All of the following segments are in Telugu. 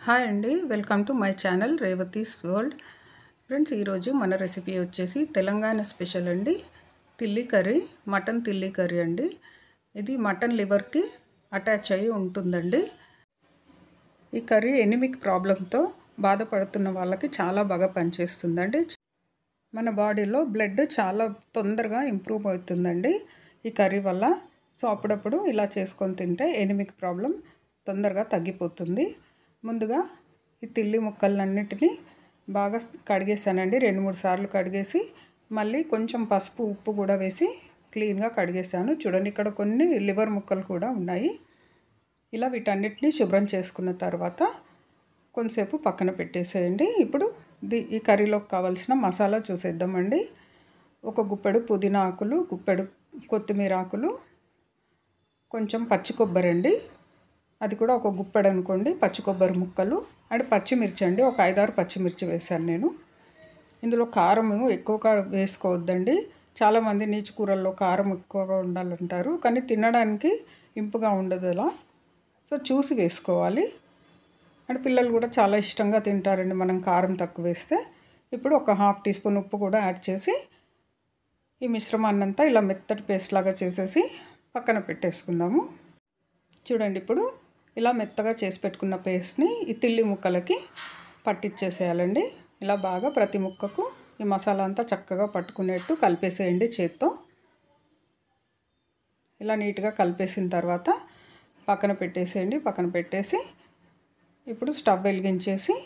హాయ్ అండి, welcome to my channel Revathi's world. Friends, ఈరోజు మన రెసిపీ వచ్చేసి తెలంగాణ స్పెషల్ అండి, తిల్లి కర్రీ, మటన్ తిల్లి కర్రీ అండి. ఇది మటన్ లివర్కి అటాచ్ అయ్యి ఉంటుందండి. ఈ కర్రీ ఎనిమిక్ ప్రాబ్లంతో బాధపడుతున్న వాళ్ళకి చాలా బాగా పనిచేస్తుందండి. మన బాడీలో బ్లడ్ చాలా తొందరగా ఇంప్రూవ్ అవుతుందండి ఈ కర్రీ వల్ల. సో అప్పుడప్పుడు ఇలా చేసుకొని తింటే ఎనిమిక్ ప్రాబ్లం తొందరగా తగ్గిపోతుంది. ముందుగా ఈ తిల్లి ముక్కలన్నిటిని బాగా కడిగేసానండి. 2-3 సార్లు కడిగేసి మళ్ళీ కొంచెం పసుపు ఉప్పు కూడా వేసి క్లీన్గా కడిగేసాను. చూడండి, ఇక్కడ కొన్ని లివర్ ముక్కలు కూడా ఉన్నాయి. ఇలా వీటన్నిటిని శుభ్రం చేసుకున్న తర్వాత కొంతసేపు పక్కన పెట్టేసేయండి. ఇప్పుడు ఈ కర్రీలోకి కావాల్సిన మసాలా చూసేద్దామండి. ఒక గుప్పెడు పుదీనా ఆకులు, గుప్పెడు కొత్తిమీర ఆకులు, కొంచెం పచ్చి కొబ్బరి అండి, అది కూడా ఒక గుప్పెడు అనుకోండి, పచ్చి కొబ్బరి ముక్కలు అండ్ పచ్చిమిర్చి అండి, ఒక 5-6 పచ్చిమిర్చి వేశాను నేను. ఇందులో కారం ఎక్కువగా వేసుకోవద్దండి. చాలామంది నీచు కూరల్లో కారం ఎక్కువగా ఉండాలంటారు, కానీ తినడానికి ఇంపుగా ఉండదు అలా. సో చూసి వేసుకోవాలి. అండ్ పిల్లలు కూడా చాలా ఇష్టంగా తింటారండి మనం కారం తక్కువ వేస్తే. ఇప్పుడు ఒక 1/2 టీ స్పూన్ ఉప్పు కూడా యాడ్ చేసి ఈ మిశ్రమాన్ని అంతా ఇలా మెత్తటి పేస్ట్ లాగా చేసేసి పక్కన పెట్టేసుకుందాము. చూడండి, ఇప్పుడు ఇలా మెత్తగా చేసి పెట్టుకున్న పేస్ట్ని ఈ తిల్లి ముక్కలకి పట్టించేసేయాలండి. ఇలా బాగా ప్రతి ముక్కకు ఈ మసాలా అంతా చక్కగా పట్టుకునేట్టు కలిపేసేయండి చేత్తో. ఇలా నీట్గా కలిపేసిన తర్వాత పక్కన పెట్టేసేయండి. పక్కన పెట్టేసి ఇప్పుడు స్టవ్ వెలిగించేసి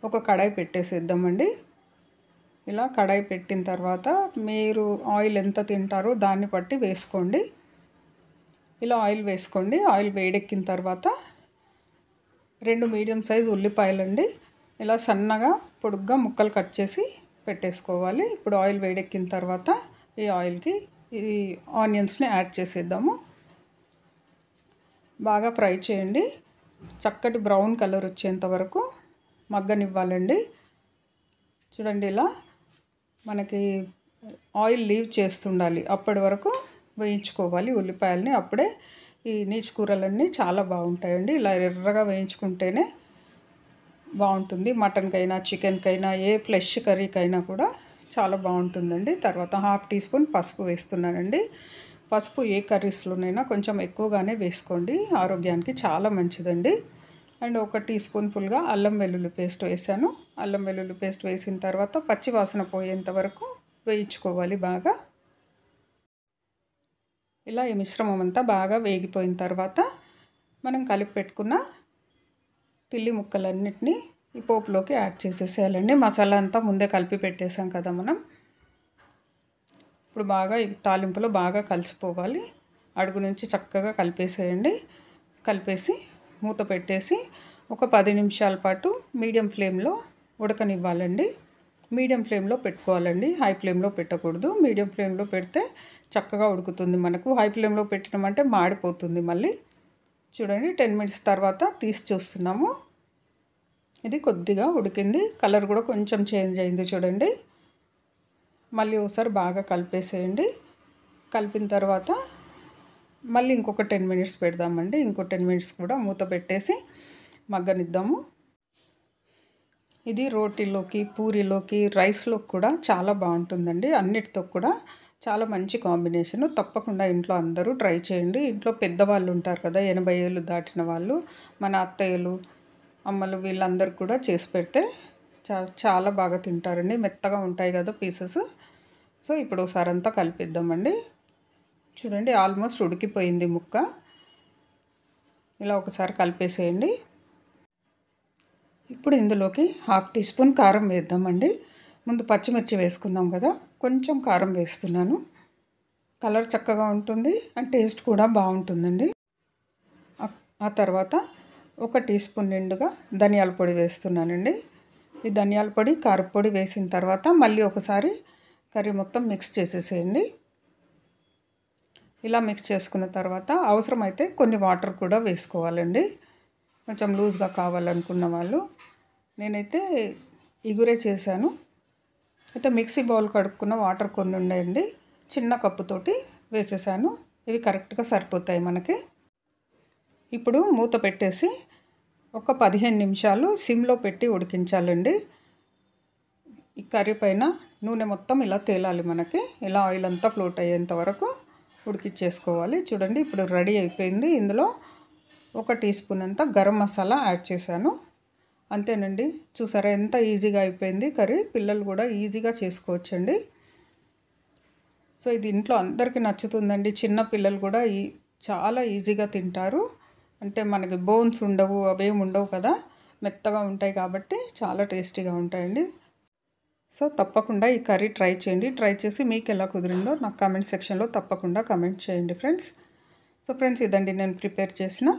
ఒక కడాయి పెట్టేసేద్దామండి. ఇలా కడాయి పెట్టిన తర్వాత మీరు ఆయిల్ ఎంత తింటారో దాన్ని బట్టి వేసుకోండి. ఇలా ఆయిల్ వేసుకోండి. ఆయిల్ వేడెక్కిన తర్వాత 2 మీడియం సైజ్ ఉల్లిపాయలండి ఇలా సన్నగా పొడుగ్గా ముక్కలు కట్ చేసి పెట్టేసుకోవాలి. ఇప్పుడు ఆయిల్ వేడెక్కిన తర్వాత ఈ ఆయిల్కి ఈ ఆనియన్స్ని యాడ్ చేసేద్దాము. బాగా ఫ్రై చేయండి. చక్కటి బ్రౌన్ కలర్ వచ్చేంత వరకు మగ్గనివ్వాలండి. చూడండి, ఇలా మనకి ఆయిల్ లీవ్ చేస్తుండాలి, అప్పటి వరకు వేయించుకోవాలి ఉల్లిపాయలని. అప్పుడే ఈ నీచు కూరలన్నీ చాలా బాగుంటాయండి. ఇలా ఎర్రగా వేయించుకుంటేనే బాగుంటుంది. మటన్కైనా చికెన్కైనా ఏ ఫ్లెష్ కర్రీకైనా కూడా చాలా బాగుంటుందండి. తర్వాత 1/2 టీ స్పూన్ పసుపు వేస్తున్నానండి. పసుపు ఏ కర్రీస్లోనైనా కొంచెం ఎక్కువగానే వేసుకోండి, ఆరోగ్యానికి చాలా మంచిదండి. అండ్ 1 టీ స్పూన్ ఫుల్గా అల్లం వెల్లుల్లి పేస్ట్ వేసాను. అల్లం వెల్లుల్లి పేస్ట్ వేసిన తర్వాత పచ్చి వాసన పోయేంత వరకు వేయించుకోవాలి బాగా. ఇలా ఈ మిశ్రమం అంతా బాగా వేగిపోయిన తర్వాత మనం కలిపి పెట్టుకున్న తిల్లి ముక్కలన్నిటినీ ఈ పోపులోకి యాడ్ చేసేసేయాలండి. మసాలా అంతా ముందే కలిపి పెట్టేసాం కదా మనం. ఇప్పుడు బాగా ఈ తాలింపులో బాగా కలిసిపోవాలి. అడుగు నుంచి చక్కగా కలిపేసేయండి. కలిపేసి మూత పెట్టేసి ఒక 10 నిమిషాల పాటు మీడియం ఫ్లేమ్లో ఉడకనివ్వాలండి. మీడియం ఫ్లేమ్లో పెట్టుకోవాలండి, హై ఫ్లేమ్లో పెట్టకూడదు. మీడియం ఫ్లేమ్లో పెడితే చక్కగా ఉడుకుతుంది మనకు. హై ఫ్లేమ్లో పెట్టినామంటే మాడిపోతుంది మళ్ళీ. చూడండి, 10 మినిట్స్ తర్వాత తీసి చూస్తున్నాము. ఇది కొద్దిగా ఉడికింది, కలర్ కూడా కొంచెం చేంజ్ అయింది చూడండి. మళ్ళీ ఒకసారి బాగా కలిపేసేయండి. కలిపిన తర్వాత మళ్ళీ ఇంకొక 10 మినిట్స్ పెడదామండి. ఇంకో 10 మినిట్స్ కూడా మూత పెట్టేసి మగ్గనిద్దాము. ఇది రోటీలోకి, పూరీలోకి, రైస్లోకి కూడా చాలా బాగుంటుందండి. అన్నిటితో కూడా చాలా మంచి కాంబినేషను. తప్పకుండా ఇంట్లో అందరూ ట్రై చేయండి. ఇంట్లో పెద్దవాళ్ళు ఉంటారు కదా, 80 ఏళ్ళు దాటిన వాళ్ళు, మన అత్తయ్యలు, అమ్మలు, వీళ్ళందరూ కూడా చేసి పెడితే చాలా బాగా తింటారండి. మెత్తగా ఉంటాయి కదా పీసెస్. సో ఇప్పుడు ఒకసారి అంతా కలిపిద్దామండి. చూడండి, ఆల్మోస్ట్ ఉడికిపోయింది ముక్క. ఇలా ఒకసారి కలిపేసేయండి. ఇప్పుడు ఇందులోకి 1/2 టీ స్పూన్ కారం వేద్దామండి. ముందు పచ్చిమిర్చి వేసుకున్నాం కదా, కొంచెం కారం వేస్తున్నాను. కలర్ చక్కగా ఉంటుంది అండ్ టేస్ట్ కూడా బాగుంటుందండి. ఆ తర్వాత 1 టీ స్పూన్ నిండుగా ధనియాల పొడి వేస్తున్నానండి. ఈ ధనియాల పొడి, కారపొడి వేసిన తర్వాత మళ్ళీ ఒకసారి కర్రీ మొత్తం మిక్స్ చేసేసేయండి. ఇలా మిక్స్ చేసుకున్న తర్వాత అవసరమైతే కొన్ని వాటర్ కూడా వేసుకోవాలండి, కొంచెం లూజ్గా కావాలనుకున్న వాళ్ళు. నేనైతే ఇగురే చేశాను. అయితే మిక్సీ బౌల్ కడుక్కున్న వాటర్ కొన్ని ఉన్నాయండి, చిన్న కప్పుతోటి వేసేసాను. ఇవి కరెక్ట్గా సరిపోతాయి మనకి. ఇప్పుడు మూత పెట్టేసి ఒక 15 నిమిషాలు సిమ్లో పెట్టి ఉడికించాలండి. ఈ కర్రీ పైన నూనె మొత్తం ఇలా తేలాలి మనకి. ఇలా ఆయిల్ అంతా ఫ్లోట్ అయ్యేంత వరకు ఉడికించేసుకోవాలి. చూడండి ఇప్పుడు రెడీ అయిపోయింది. ఇందులో 1 టీ స్పూన్ అంత గరం మసాలా యాడ్ చేశాను. అంతేనండి. చూసారా ఎంత ఈజీగా అయిపోయింది కర్రీ. పిల్లలు కూడా ఈజీగా చేసుకోవచ్చండి. సో ఇది ఇంట్లో అందరికీ నచ్చుతుందండి. చిన్న పిల్లలు కూడా చాలా ఈజీగా తింటారు. అంటే మనకి బోన్స్ ఉండవు, అవేం ఉండవు కదా, మెత్తగా ఉంటాయి కాబట్టి చాలా టేస్టీగా ఉంటాయండి. సో తప్పకుండా ఈ కర్రీ ట్రై చేయండి. ట్రై చేసి మీకు ఎలా కుదిరిందో నాకు కామెంట్ సెక్షన్లో తప్పకుండా కామెంట్ చేయండి ఫ్రెండ్స్. సో ఫ్రెండ్స్ ఇదండి నేను ప్రిపేర్ చేసిన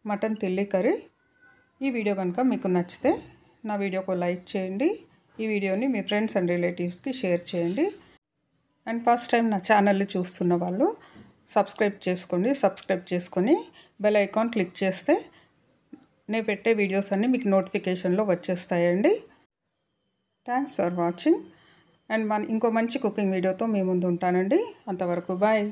మటన్ తిల్లీ కర్రీ. ఈ వీడియో కనుక మీకు నచ్చితే నా వీడియోకు లైక్ చేయండి. ఈ వీడియోని మీ ఫ్రెండ్స్ అండ్ రిలేటివ్స్కి షేర్ చేయండి. అండ్ ఫస్ట్ టైం నా ఛానల్ని చూస్తున్న వాళ్ళు సబ్స్క్రైబ్ చేసుకోండి. సబ్స్క్రైబ్ చేసుకొని బెల్ ఐకాన్ క్లిక్ చేస్తే నేను పెట్టే వీడియోస్ అన్నీ మీకు నోటిఫికేషన్లో వచ్చేస్తాయండి. Thanks for watching. అండ్ ఇంకో మంచి కుకింగ్ వీడియోతో మీ ముందు ఉంటానండి. అంతవరకు బాయ్.